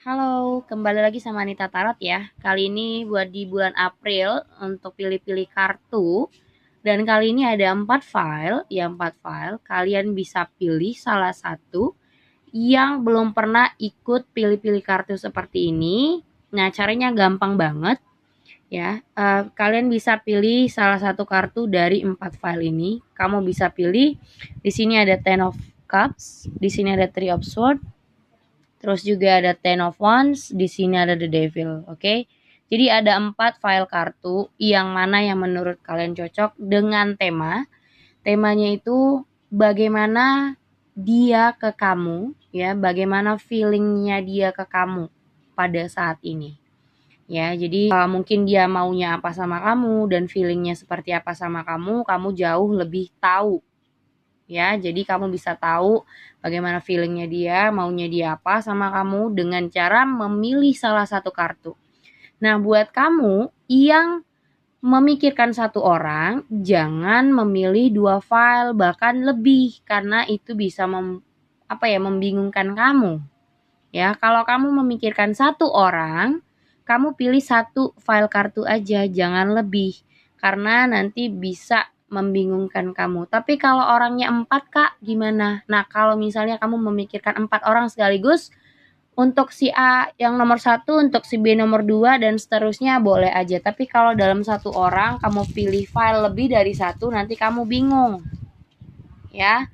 Halo, kembali lagi sama Anita Tarot ya. Kali ini buat di bulan April untuk pilih-pilih kartu. Dan kali ini ada 4 file, ya 4 file. Kalian bisa pilih salah satu yang belum pernah ikut pilih-pilih kartu seperti ini. Nah, caranya gampang banget ya. Kalian bisa pilih salah satu kartu dari 4 file ini. Kamu bisa pilih di sini ada Ten of Cups, di sini ada Three of Swords, terus juga ada Ten of Wands, di sini ada The Devil, oke? Jadi ada 4 file kartu yang mana yang menurut kalian cocok dengan tema. Temanya itu bagaimana dia ke kamu, ya, bagaimana feelingnya dia ke kamu pada saat ini. Ya, jadi mungkin dia maunya apa sama kamu dan feelingnya seperti apa sama kamu jauh lebih tahu ya. Jadi kamu bisa tahu bagaimana feelingnya dia, maunya dia apa sama kamu dengan cara memilih salah satu kartu. Nah, buat kamu yang memikirkan satu orang, jangan memilih 2 file bahkan lebih karena itu bisa membingungkan kamu. Ya, kalau kamu memikirkan satu orang, kamu pilih satu file kartu aja, jangan lebih. Karena nanti bisa membingungkan kamu. Tapi kalau orangnya 4 Kak, gimana? Nah, kalau misalnya kamu memikirkan 4 orang sekaligus, untuk si A yang nomor 1, untuk si B nomor 2, dan seterusnya boleh aja. Tapi kalau dalam satu orang, kamu pilih file lebih dari satu, nanti kamu bingung. Ya.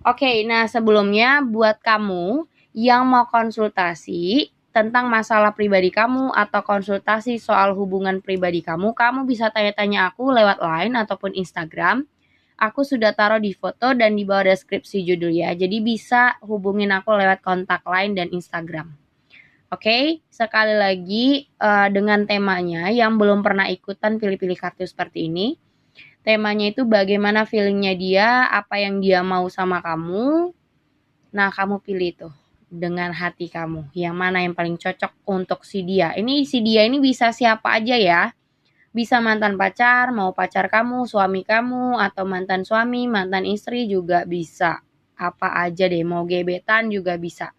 Oke, nah sebelumnya buat kamu yang mau konsultasi tentang masalah pribadi kamu atau konsultasi soal hubungan pribadi kamu, kamu bisa tanya-tanya aku lewat Line ataupun Instagram. Aku sudah taruh di foto dan di bawah deskripsi judul ya. Jadi bisa hubungin aku lewat kontak Line dan Instagram. Oke, sekali lagi dengan temanya yang belum pernah ikutan pilih-pilih kartu seperti ini. Temanya itu bagaimana feelingnya dia, apa yang dia mau sama kamu. Nah, kamu pilih tuh dengan hati kamu. Yang mana yang paling cocok untuk si dia. Ini si dia ini bisa siapa aja ya. Bisa mantan pacar, mau pacar kamu, suami kamu, atau mantan suami, mantan istri juga bisa. Apa aja deh, mau gebetan juga bisa.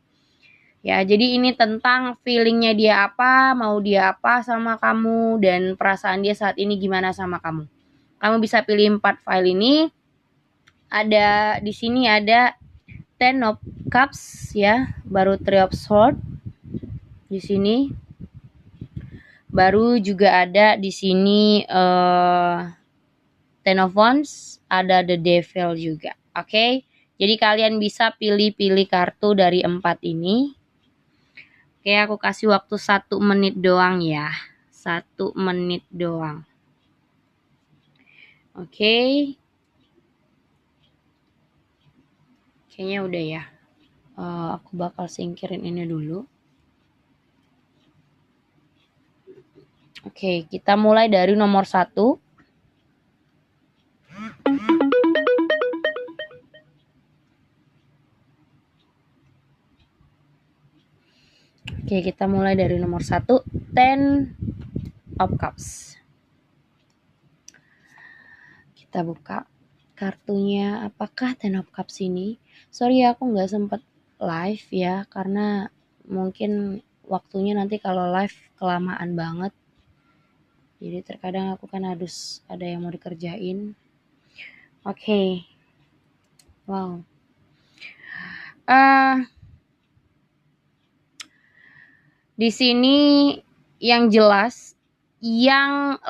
Ya, jadi ini tentang feelingnya dia apa, mau dia apa sama kamu, dan perasaan dia saat ini gimana sama kamu. Kamu bisa pilih 4 file ini. Ada di sini ada Ten of Cups ya, baru Three of Swords di sini. Baru juga ada di sini Ten of Wands, ada The Devil juga. Oke. Jadi kalian bisa pilih-pilih kartu dari 4 ini. Oke, aku kasih waktu 1 menit doang ya. 1 menit doang. Oke. Kayaknya udah ya. Aku bakal singkirin ini dulu. Oke, kita mulai dari nomor 1. Oke, kita mulai dari nomor 1, Ten of Cups. Kita buka kartunya. Apakah Ten of Cups ini? Sorry ya, aku nggak sempet live ya, karena mungkin waktunya nanti kalau live kelamaan banget. Jadi terkadang aku kan harus ada yang mau dikerjain. Oke. Wow. Di sini yang jelas, yang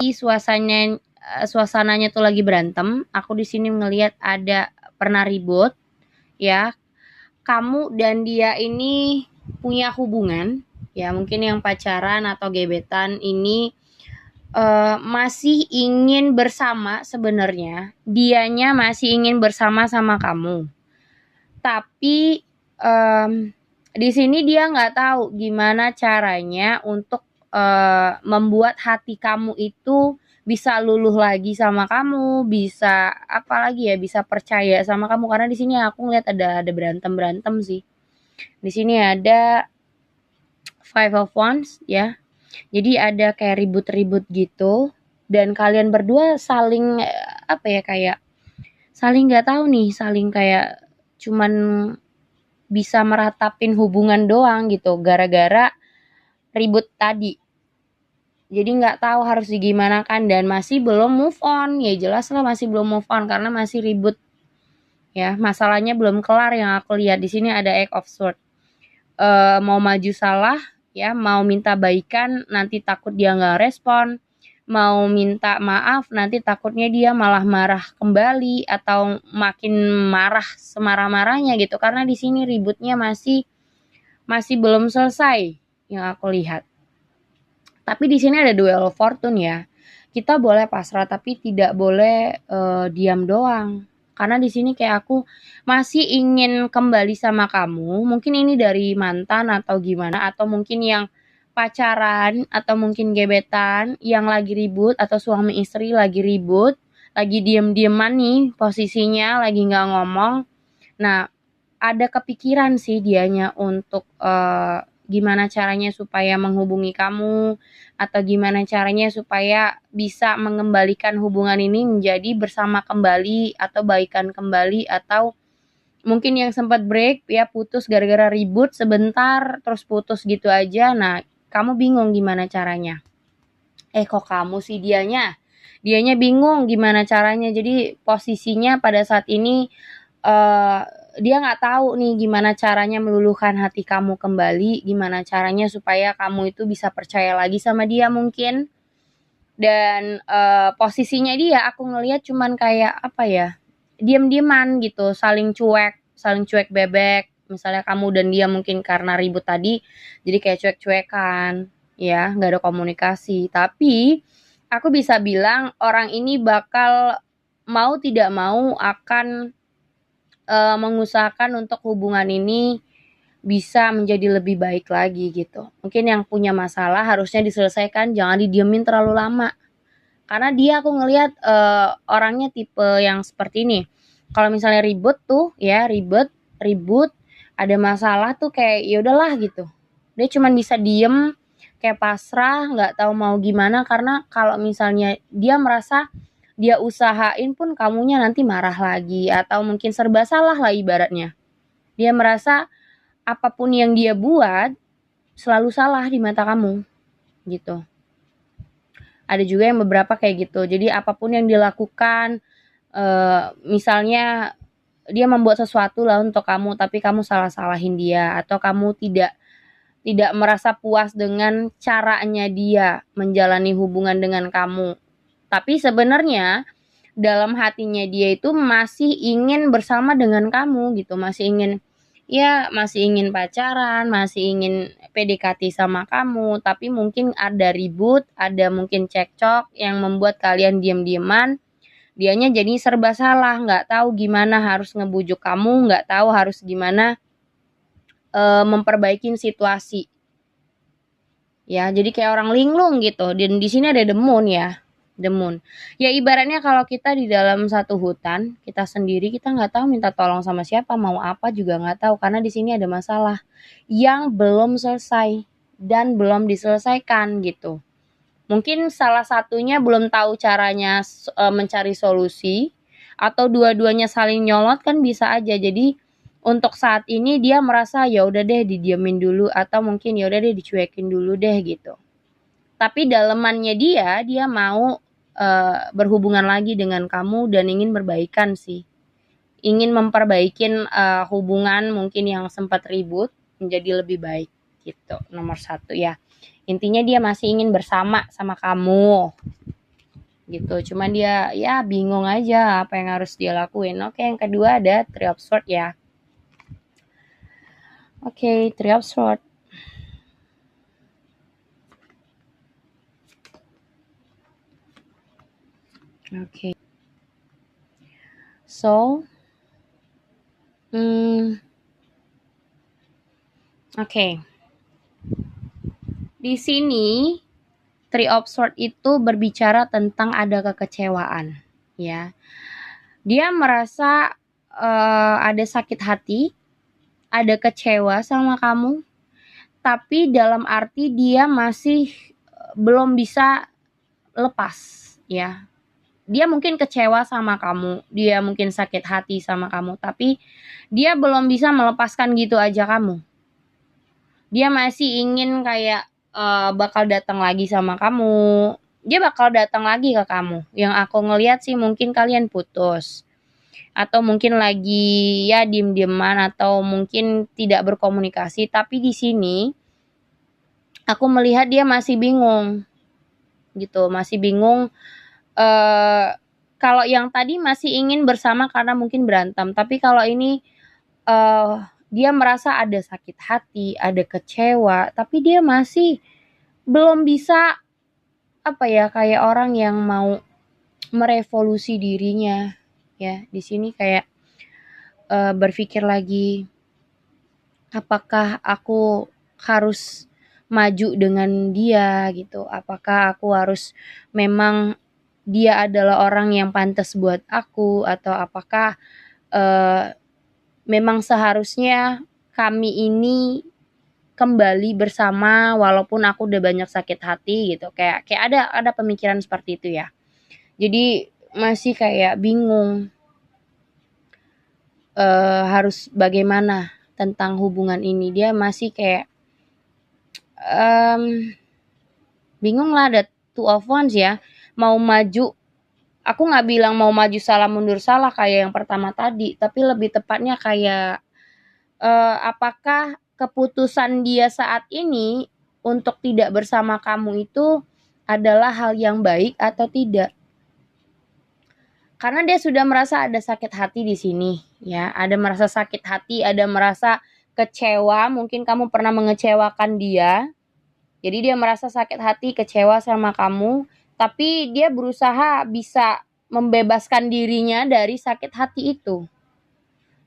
suasananya tuh lagi berantem. Aku di sini ngelihat ada pernah ribut, ya. Kamu dan dia ini punya hubungan, ya. Mungkin yang pacaran atau gebetan ini masih ingin bersama sebenarnya. Dianya masih ingin bersama sama kamu. Tapi di sini dia nggak tahu gimana caranya untuk membuat hati kamu itu bisa luluh lagi sama kamu, bisa apa lagi ya, bisa percaya sama kamu. Karena di sini aku ngeliat ada berantem sih. Di sini ada Five of Wands ya. Jadi ada kayak ribut-ribut gitu, dan kalian berdua saling apa ya, kayak saling nggak tahu nih, saling kayak cuman bisa meratapin hubungan doang gitu, gara-gara ribut tadi. Jadi nggak tahu harus gimana kan, dan masih belum move on. Ya jelas lah masih belum move on karena masih ribut. Ya, masalahnya belum kelar yang aku lihat di sini ada Eight of Swords. Mau maju salah, ya, mau minta baikan nanti takut dia nggak respon, mau minta maaf nanti takutnya dia malah marah kembali atau makin marah semarah-marahnya gitu. Karena di sini ributnya masih belum selesai yang aku lihat. Tapi di sini ada Duel of Fortune ya. Kita boleh pasrah tapi tidak boleh diam doang. Karena di sini kayak aku masih ingin kembali sama kamu. Mungkin ini dari mantan atau gimana, atau mungkin yang pacaran atau mungkin gebetan yang lagi ribut, atau suami istri lagi ribut, lagi diem-dieman nih posisinya, lagi nggak ngomong. Nah, ada kepikiran sih dianya untuk gimana caranya supaya menghubungi kamu, atau gimana caranya supaya bisa mengembalikan hubungan ini menjadi bersama kembali atau baikan kembali, atau mungkin yang sempat break ya, putus gara-gara ribut sebentar terus putus gitu aja. Nah, kamu bingung gimana caranya. Kok kamu sih dianya bingung gimana caranya. Jadi posisinya pada saat ini eh dia nggak tahu nih gimana caranya meluluhkan hati kamu kembali, gimana caranya supaya kamu itu bisa percaya lagi sama dia mungkin. Dan posisinya dia aku ngelihat cuman kayak apa ya, diam-diaman gitu, saling cuek bebek. Misalnya kamu dan dia mungkin karena ribut tadi, jadi kayak cuek-cuekan, ya, nggak ada komunikasi. Tapi aku bisa bilang orang ini bakal mau tidak mau akan mengusahakan untuk hubungan ini bisa menjadi lebih baik lagi gitu. Mungkin yang punya masalah harusnya diselesaikan, jangan didiemin terlalu lama. Karena dia aku ngelihat orangnya tipe yang seperti ini. Kalau misalnya ribut tuh ya, ribut, ada masalah tuh kayak ya udahlah gitu. Dia cuma bisa diem, kayak pasrah, nggak tahu mau gimana. Karena kalau misalnya dia merasa dia usahain pun kamunya nanti marah lagi, atau mungkin serba salah lah ibaratnya. Dia merasa apapun yang dia buat selalu salah di mata kamu gitu. Ada juga yang beberapa kayak gitu. Jadi apapun yang dilakukan, misalnya dia membuat sesuatu lah untuk kamu, tapi kamu salah-salahin dia, atau kamu tidak merasa puas dengan caranya dia menjalani hubungan dengan kamu. Tapi sebenarnya dalam hatinya dia itu masih ingin bersama dengan kamu gitu, masih ingin pacaran, masih ingin PDKT sama kamu, tapi mungkin ada ribut, ada mungkin cekcok yang membuat kalian diam-diaman. Dianya jadi serba salah, nggak tahu gimana harus ngebujuk kamu, nggak tahu harus gimana memperbaiki situasi. Ya, jadi kayak orang linglung gitu. Dan di sini ada demun ya. Demun. Ya ibaratnya kalau kita di dalam satu hutan, kita sendiri, kita nggak tahu minta tolong sama siapa, mau apa juga nggak tahu karena di sini ada masalah yang belum selesai dan belum diselesaikan gitu. Mungkin salah satunya belum tahu caranya mencari solusi, atau dua-duanya saling nyolot kan bisa aja. Jadi untuk saat ini dia merasa ya udah deh didiamin dulu, atau mungkin ya udah deh dicuekin dulu deh gitu. Tapi dalemannya dia mau berhubungan lagi dengan kamu dan ingin berbaikan sih. Ingin memperbaikin hubungan mungkin yang sempat ribut menjadi lebih baik gitu. Nomor satu ya. Intinya dia masih ingin bersama sama kamu gitu. Cuman dia ya bingung aja apa yang harus dia lakuin. Oke, yang kedua ada Three of Swords ya. Oke, Three of Swords. Oke. So, oke. Di sini Three of Swords itu berbicara tentang ada kekecewaan, ya. Dia merasa ada sakit hati, ada kecewa sama kamu, tapi dalam arti dia masih belum bisa lepas, ya. Dia mungkin kecewa sama kamu, dia mungkin sakit hati sama kamu, tapi dia belum bisa melepaskan gitu aja kamu. Dia masih ingin kayak bakal datang lagi sama kamu. Dia bakal datang lagi ke kamu. Yang aku ngelihat sih mungkin kalian putus. Atau mungkin lagi ya diem-dieman atau mungkin tidak berkomunikasi. Tapi di sini aku melihat dia masih bingung gitu, masih bingung. eh Kalau yang tadi masih ingin bersama karena mungkin berantem, tapi kalau ini eh dia merasa ada sakit hati, ada kecewa, tapi dia masih belum bisa apa ya kayak orang yang mau merevolusi dirinya ya. Di sini kayak berpikir lagi, apakah aku harus maju dengan dia gitu? Apakah aku harus memang dia adalah orang yang pantas buat aku atau apakah eh, memang seharusnya kami ini kembali bersama walaupun aku udah banyak sakit hati gitu. Kayak kayak ada pemikiran seperti itu ya. Jadi masih kayak bingung harus bagaimana tentang hubungan ini. Dia masih kayak um, bingung lah, ada two of wands ya. Mau maju, aku nggak bilang mau maju salah mundur salah kayak yang pertama tadi, tapi lebih tepatnya kayak apakah keputusan dia saat ini untuk tidak bersama kamu itu adalah hal yang baik atau tidak? Karena dia sudah merasa ada sakit hati di sini, ya. Ada merasa sakit hati, ada merasa kecewa, mungkin kamu pernah mengecewakan dia. Jadi dia merasa sakit hati, kecewa sama kamu, tapi dia berusaha bisa membebaskan dirinya dari sakit hati itu.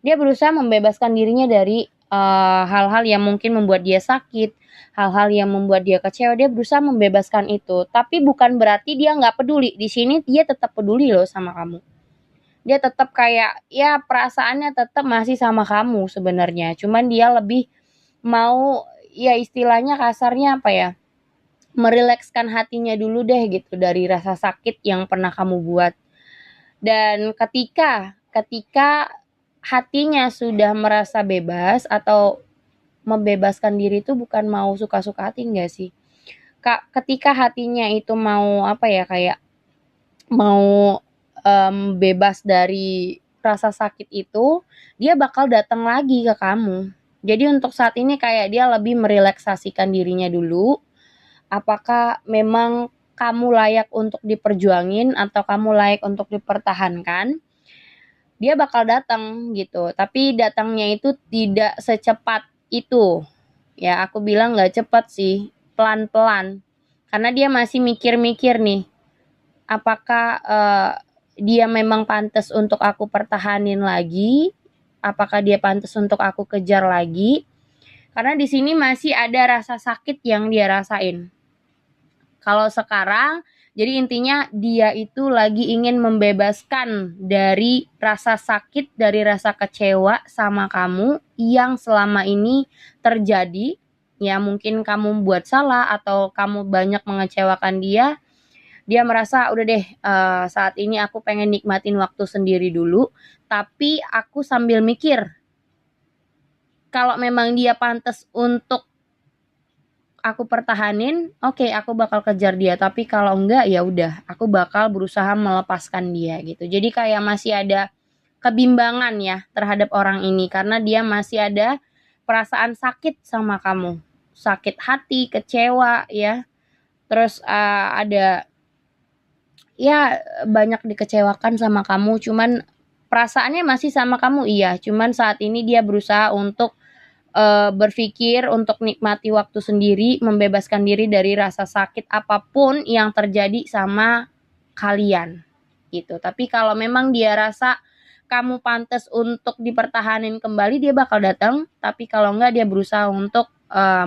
Dia berusaha membebaskan dirinya dari hal-hal yang mungkin membuat dia sakit, hal-hal yang membuat dia kecewa. Dia berusaha membebaskan itu, tapi bukan berarti dia nggak peduli. Di sini dia tetap peduli loh sama kamu. Dia tetap kayak ya perasaannya tetap masih sama kamu sebenarnya. Cuman dia lebih mau ya istilahnya kasarnya apa ya? Merilekskan hatinya dulu deh gitu dari rasa sakit yang pernah kamu buat. Dan ketika ketika hatinya sudah merasa bebas atau membebaskan diri itu bukan mau suka-suka hati enggak sih? Kak, ketika hatinya itu mau apa ya kayak mau bebas dari rasa sakit itu, dia bakal datang lagi ke kamu. Jadi untuk saat ini kayak dia lebih merelaksasikan dirinya dulu. Apakah memang kamu layak untuk diperjuangin atau kamu layak untuk dipertahankan? Dia bakal datang gitu. Tapi datangnya itu tidak secepat itu. Ya, aku bilang nggak cepat sih, pelan-pelan. Karena dia masih mikir-mikir nih, apakah dia memang pantas untuk aku pertahanin lagi? Apakah dia pantas untuk aku kejar lagi? Karena di sini masih ada rasa sakit yang dia rasain. Kalau sekarang, jadi intinya dia itu lagi ingin membebaskan dari rasa sakit, dari rasa kecewa sama kamu yang selama ini terjadi. Ya mungkin kamu buat salah atau kamu banyak mengecewakan dia. Dia merasa udah deh saat ini aku pengen nikmatin waktu sendiri dulu. Tapi aku sambil mikir kalau memang dia pantas untuk aku pertahanin, oke aku bakal kejar dia. Tapi kalau enggak ya udah, aku bakal berusaha melepaskan dia gitu. Jadi kayak masih ada kebimbangan ya terhadap orang ini karena dia masih ada perasaan sakit sama kamu. Sakit hati, kecewa ya. Terus ada ya banyak dikecewakan sama kamu, cuman perasaannya masih sama kamu iya, cuman saat ini dia berusaha untuk berpikir untuk nikmati waktu sendiri, membebaskan diri dari rasa sakit apapun yang terjadi sama kalian gitu. Tapi kalau memang dia rasa kamu pantas untuk dipertahanin kembali, dia bakal datang. Tapi kalau enggak dia berusaha untuk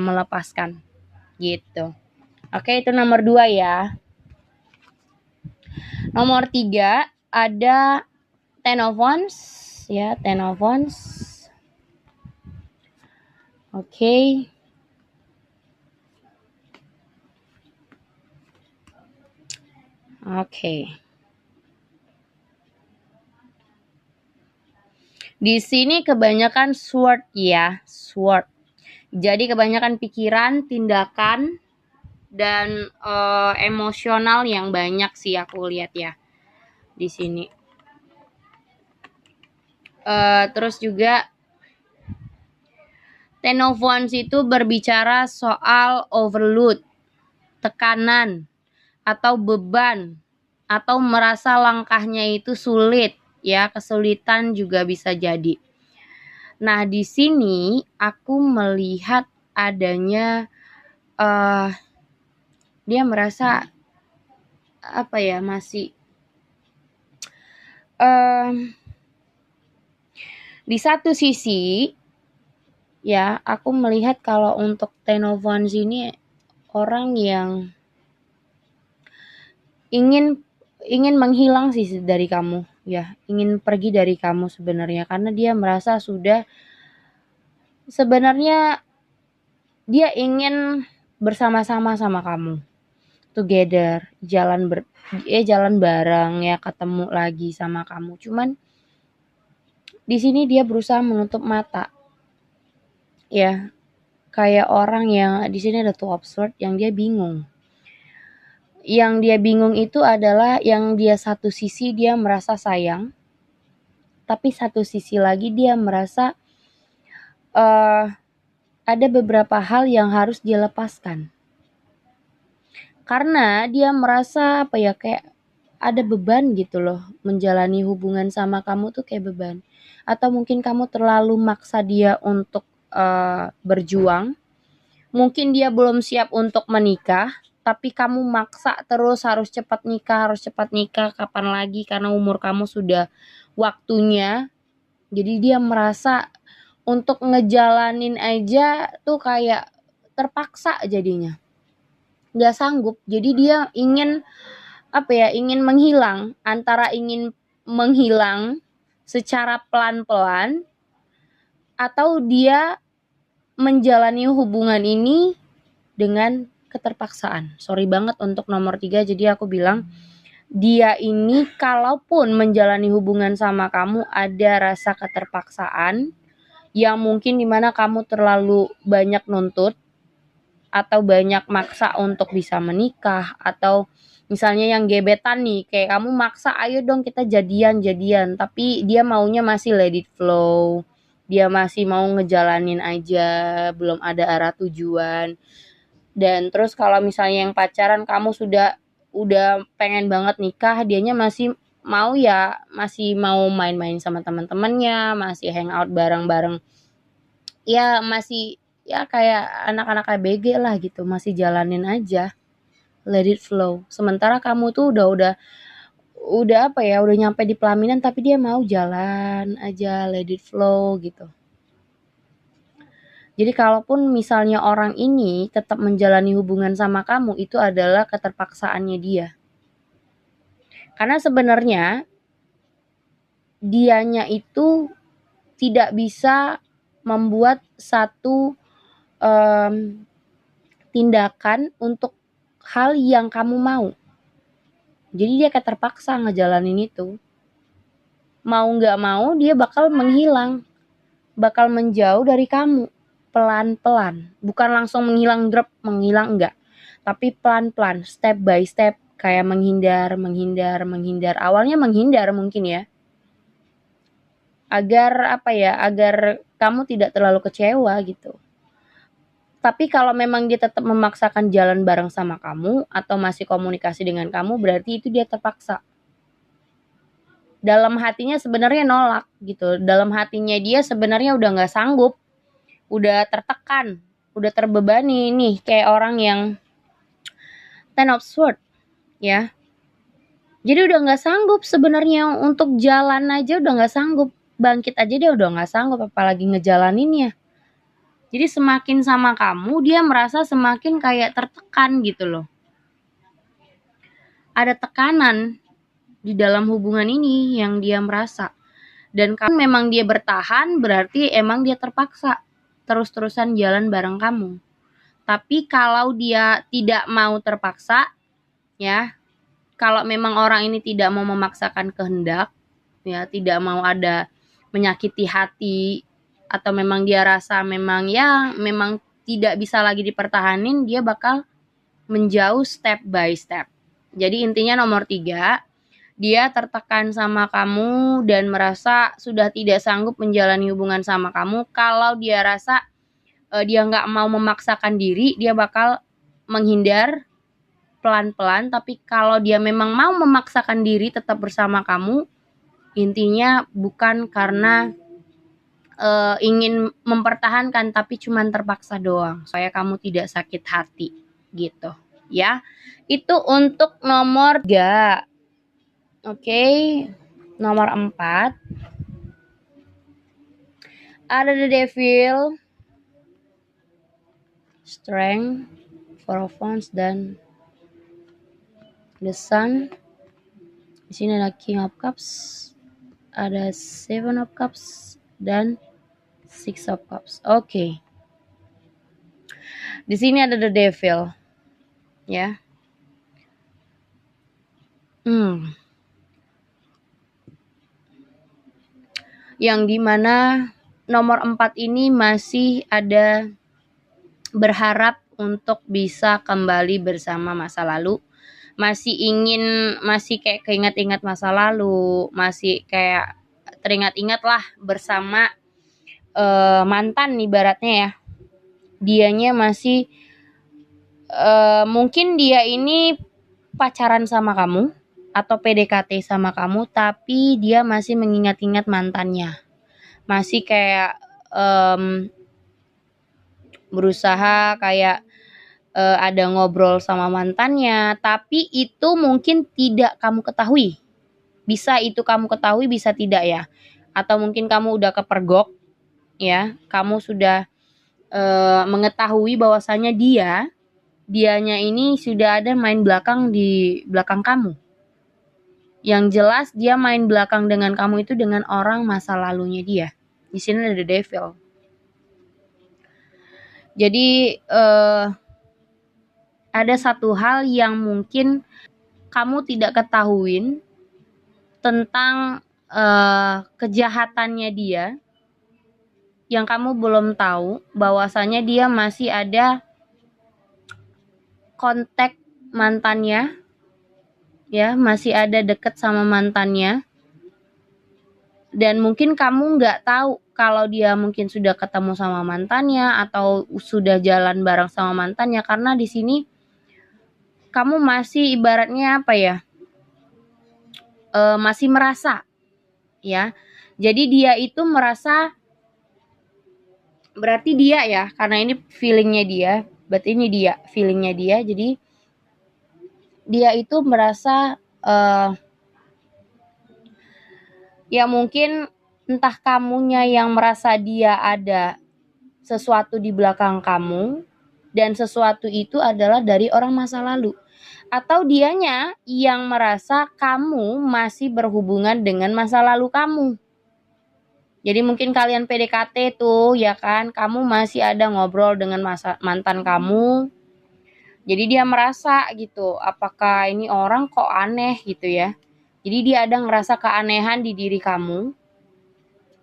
melepaskan gitu. Oke, itu nomor 2 ya. Nomor 3 ada Ten of Wands ya, Ten of Wands. Oke. Oke. Di sini kebanyakan sword ya, sword. Jadi kebanyakan pikiran, tindakan dan emosional yang banyak sih aku lihat ya di sini. Terus juga Ten of Wands itu berbicara soal overload, tekanan, atau beban, atau merasa langkahnya itu sulit, ya, kesulitan juga bisa jadi. Nah, di sini aku melihat adanya dia merasa apa ya, masih di satu sisi ya, aku melihat kalau untuk Ten of Wands ini orang yang ingin menghilang sih dari kamu ya, ingin pergi dari kamu sebenarnya, karena dia merasa sudah sebenarnya dia ingin bersama-sama sama kamu, together, jalan bareng ya, ketemu lagi sama kamu. Cuman di sini dia berusaha menutup mata ya, kayak orang yang di sini ada Two of Swords yang dia bingung. Yang dia bingung itu adalah yang dia satu sisi dia merasa sayang, tapi satu sisi lagi dia merasa ada beberapa hal yang harus dia lepaskan. Karena dia merasa apa ya, kayak ada beban gitu loh, menjalani hubungan sama kamu tuh kayak beban. Atau mungkin kamu terlalu maksa dia untuk berjuang. Mungkin dia belum siap untuk menikah, tapi kamu maksa terus harus cepat nikah, kapan lagi, karena umur kamu sudah waktunya. Jadi dia merasa untuk ngejalanin aja tuh kayak terpaksa jadinya. Nggak sanggup. Jadi dia ingin apa ya, ingin menghilang, antara ingin menghilang secara pelan-pelan atau dia menjalani hubungan ini dengan keterpaksaan. Sorry banget untuk nomor 3, jadi aku bilang dia ini kalaupun menjalani hubungan sama kamu ada rasa keterpaksaan yang mungkin dimana kamu terlalu banyak nuntut atau banyak maksa untuk bisa menikah, atau misalnya yang gebetan nih, kayak kamu maksa ayo dong kita jadian, tapi dia maunya masih let it flow, dia masih mau ngejalanin aja, belum ada arah tujuan. Dan terus kalau misalnya yang pacaran kamu udah pengen banget nikah, dianya masih mau ya, masih mau main-main sama teman-temannya, masih hangout bareng-bareng. Ya masih ya kayak anak-anak ABG lah gitu, masih jalanin aja, let it flow. Sementara kamu tuh udah apa ya, udah nyampe di pelaminan tapi dia mau jalan aja, let it flow gitu. Jadi kalaupun misalnya orang ini tetap menjalani hubungan sama kamu, itu adalah keterpaksaannya dia. Karena sebenarnya dianya itu tidak bisa membuat satu tindakan untuk hal yang kamu mau. Jadi dia kayak terpaksa ngejalanin itu. Mau nggak mau dia bakal menghilang, bakal menjauh dari kamu pelan-pelan. Bukan langsung menghilang drop, menghilang enggak. Tapi pelan-pelan, step by step, kayak menghindar. Awalnya menghindar mungkin ya. Agar apa ya, agar kamu tidak terlalu kecewa gitu. Tapi kalau memang dia tetap memaksakan jalan bareng sama kamu atau masih komunikasi dengan kamu, berarti itu dia terpaksa. Dalam hatinya sebenarnya nolak gitu. Dalam hatinya dia sebenarnya udah nggak sanggup, udah tertekan, udah terbebani nih, kayak orang yang Ten of Swords ya. Jadi udah nggak sanggup sebenarnya untuk jalan aja, udah nggak sanggup, bangkit aja dia udah nggak sanggup, apalagi ngejalaninnya. Jadi semakin sama kamu, dia merasa semakin kayak tertekan gitu loh. Ada tekanan di dalam hubungan ini yang dia merasa. Dan kalau memang dia bertahan, berarti emang dia terpaksa terus-terusan jalan bareng kamu. Tapi kalau dia tidak mau terpaksa, ya, kalau memang orang ini tidak mau memaksakan kehendak, ya, tidak mau ada menyakiti hati, atau memang dia rasa memang ya memang tidak bisa lagi dipertahanin, dia bakal menjauh step by step. Jadi intinya nomor 3, dia tertekan sama kamu dan merasa sudah tidak sanggup menjalani hubungan sama kamu. Kalau dia rasa dia nggak mau memaksakan diri, dia bakal menghindar pelan-pelan. Tapi kalau dia memang mau memaksakan diri tetap bersama kamu, intinya bukan karena ingin mempertahankan, tapi cuman terpaksa doang supaya kamu tidak sakit hati gitu ya. Itu untuk nomor 3. Oke, nomor 4 ada the devil, strength, four of wands, dan the sun. Di sini ada king of cups, ada seven of cups, dan six of cups. Oke. Di sini ada the devil ya. Yang dimana nomor 4 ini masih ada berharap untuk bisa kembali bersama masa lalu, masih kayak keinget-ingat masa lalu, masih kayak teringat-ingat lah bersama mantan ibaratnya ya. Dianya masih mungkin dia ini pacaran sama kamu atau PDKT sama kamu, tapi dia masih mengingat-ingat mantannya, masih kayak berusaha kayak ada ngobrol sama mantannya, tapi itu mungkin tidak kamu ketahui. Bisa itu kamu ketahui, bisa tidak ya. Atau mungkin kamu udah kepergok ya, kamu sudah mengetahui bahwasanya dianya ini sudah ada main belakang di belakang kamu. Yang jelas dia main belakang dengan kamu itu dengan orang masa lalunya dia. Di sini ada the devil. Jadi ada satu hal yang mungkin kamu tidak ketahuin tentang kejahatannya dia, yang kamu belum tahu bahwasanya dia masih ada kontak mantannya ya, masih ada deket sama mantannya, dan mungkin kamu nggak tahu kalau dia mungkin sudah ketemu sama mantannya atau sudah jalan bareng sama mantannya, karena di sini kamu masih ibaratnya apa ya, masih merasa ya. Jadi dia itu merasa, berarti dia ya, karena ini feelingnya dia, berarti ini dia feelingnya dia. Jadi dia itu merasa ya mungkin entah kamunya yang merasa dia ada sesuatu di belakang kamu, dan sesuatu itu adalah dari orang masa lalu, atau dianya yang merasa kamu masih berhubungan dengan masa lalu kamu. Jadi mungkin kalian PDKT tuh ya kan, kamu masih ada ngobrol dengan mantan kamu. Jadi dia merasa gitu, apakah ini orang kok aneh gitu ya. Jadi dia ada ngerasa keanehan di diri kamu.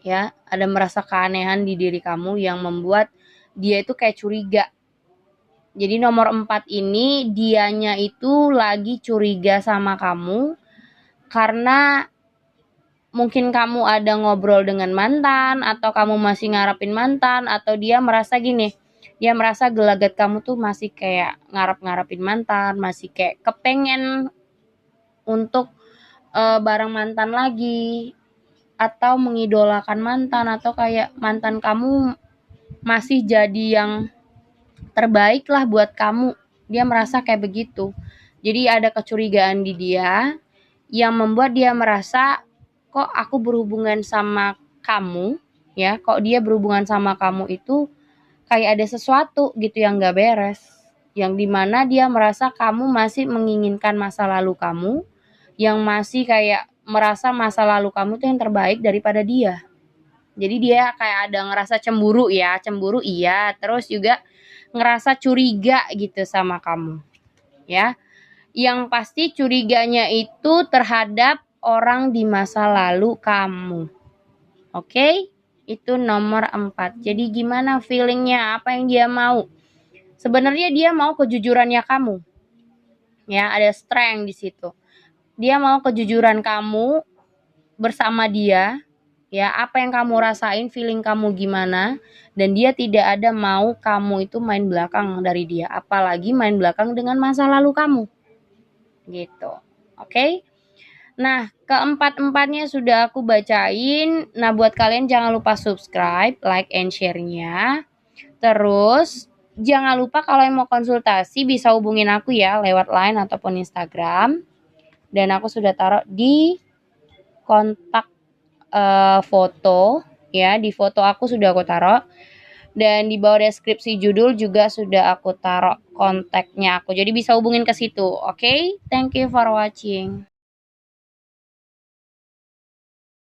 Ya, ada merasa keanehan di diri kamu yang membuat dia itu kayak curiga. Jadi nomor 4 ini dianya itu lagi curiga sama kamu karena mungkin kamu ada ngobrol dengan mantan, atau kamu masih ngarepin mantan, atau dia merasa gini, dia merasa gelagat kamu tuh masih kayak ngarepin mantan, masih kayak kepengen untuk bareng mantan lagi, atau mengidolakan mantan, atau kayak mantan kamu masih jadi yang terbaik lah buat kamu. Dia merasa kayak begitu. Jadi ada kecurigaan di dia yang membuat dia merasa, kok aku berhubungan sama kamu ya, kok dia berhubungan sama kamu itu kayak ada sesuatu gitu yang gak beres, yang dimana dia merasa kamu masih menginginkan masa lalu kamu, yang masih kayak merasa masa lalu kamu tuh yang terbaik daripada dia. Jadi dia kayak ada ngerasa cemburu ya, cemburu iya, terus juga ngerasa curiga gitu sama kamu ya. Yang pasti curiganya itu terhadap orang di masa lalu kamu. Oke? Itu nomor 4. Jadi gimana feelingnya? Apa yang dia mau? Sebenarnya dia mau kejujurannya kamu. Ya, ada strength di situ. Dia mau kejujuran kamu bersama dia, ya, apa yang kamu rasain, feeling kamu gimana, dan dia tidak ada mau kamu itu main belakang dari dia, apalagi main belakang dengan masa lalu kamu, gitu. Oke? Nah, keempat-empatnya sudah aku bacain. Nah, buat kalian jangan lupa subscribe, like, and share-nya. Terus, jangan lupa kalau yang mau konsultasi bisa hubungin aku ya lewat line ataupun Instagram. Dan aku sudah taruh di kontak foto ya, di foto aku sudah aku taruh, dan di bawah deskripsi judul juga sudah aku taruh kontaknya aku, jadi bisa hubungin ke situ. Oke, thank you for watching.